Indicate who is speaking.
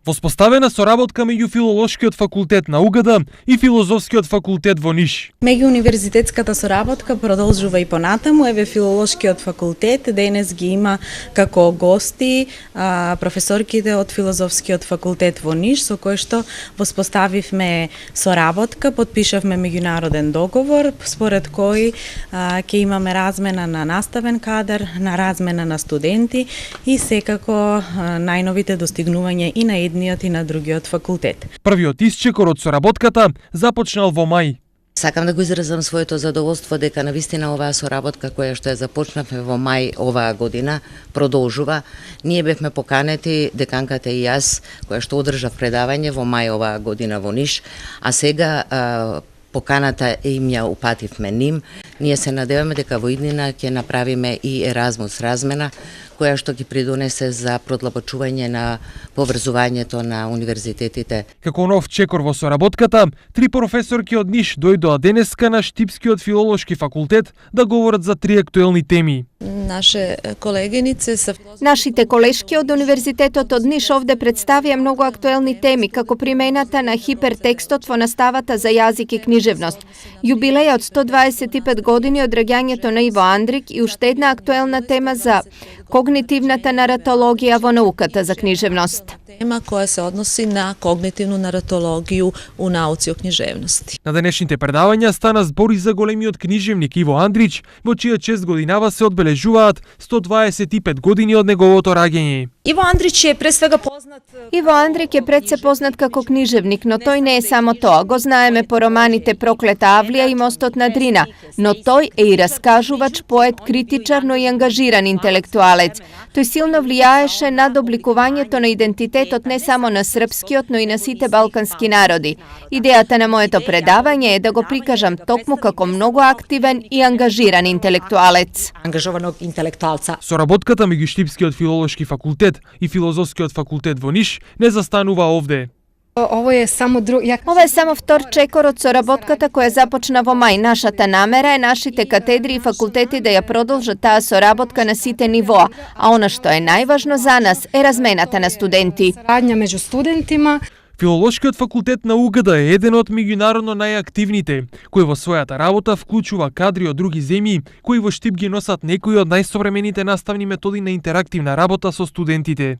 Speaker 1: Воспоставена соработка меѓу Филолошкиот факултет на УГД и Филозофскиот факултет во Ниш.
Speaker 2: Меѓууниверзитетската соработка продолжува и понатаму. Еве Филолошкиот факултет денес ги има како гости професорките од Филозофскиот факултет во Ниш, со кој што воспоставивме соработка, подпишавме меѓународен договор според кој ќе имаме размена на наставен кадар, на размена на студенти и секако најновите достигнувања и на едниот и на другиот факултет.
Speaker 1: Првиот исчекор од соработката започнал во мај.
Speaker 3: Сакам да го изразам своето задоволство дека навистина оваа соработка која што ја започнавме во мај оваа година продолжува. Ние бевме поканети, деканката и јас, која што одржав предавање во мај оваа година во Ниш, а сега поканата им ја упативме ним. Ние се надеваме дека во иднина ќе направиме и Еразмус размена, која што ќе придонесе за продлабочување на поврзувањето на универзитетите.
Speaker 1: Како нов чекор во соработката, 3 професорки од Ниш дојдоа денеска на Штипскиот филолошки факултет да говорат за 3 актуелни теми.
Speaker 4: Нашите колешки од Универзитетот од Ниш овде представија многу актуелни теми, како примената на хипертекстот во наставата за јазик и книжевност, јубилеј од 125 години од раѓањето на Иво Андрик и уште една актуелна тема за когнитивната наратологија во науката за книжевност.
Speaker 5: Тема која се односи на когнитивну наратологiju у науци о книжевности.
Speaker 1: На денешните предавања стана збор и за големиот книжевник Иво Андрич, во чија чест годинава се одбележуваат 125 години од неговото раѓање.
Speaker 5: Иво Андрич е пред свега познат.
Speaker 4: Иво Андрик е пред се познат како книжевник, но тој не е само тоа. Го знаеме по романите Проклета Авлија и Мостот на Дрина, но тој е и раскажувач, поет, критичар, но и ангажиран интелектуалец. Тој силно влијаеше над обликувањето на идентитетот не само на српскиот, но и на сите балкански народи. Идејата на моето предавање е да го прикажам токму како многу активен и ангажиран интелектуалец.
Speaker 5: Ангажованог интелектуалца.
Speaker 1: Соработката меѓу Штипскиот филолошки факултет и Филозофскиот факултет во Ниш не застанува овде.
Speaker 4: Ова е само втор чекор од соработката која започна во мај. Нашата намера е нашите катедри и факултети да ја продолжат таа соработка на сите нивоа, а она што е најважно за нас е размената на студенти.
Speaker 6: Сарадња меѓу студентима.
Speaker 1: Филолошкиот факултет на УГД е еден од меѓународно најактивните, кој во својата работа вклучува кадри од други земји, кои во Штип ги носат некои од најсовремените наставни методи на интерактивна работа со студентите.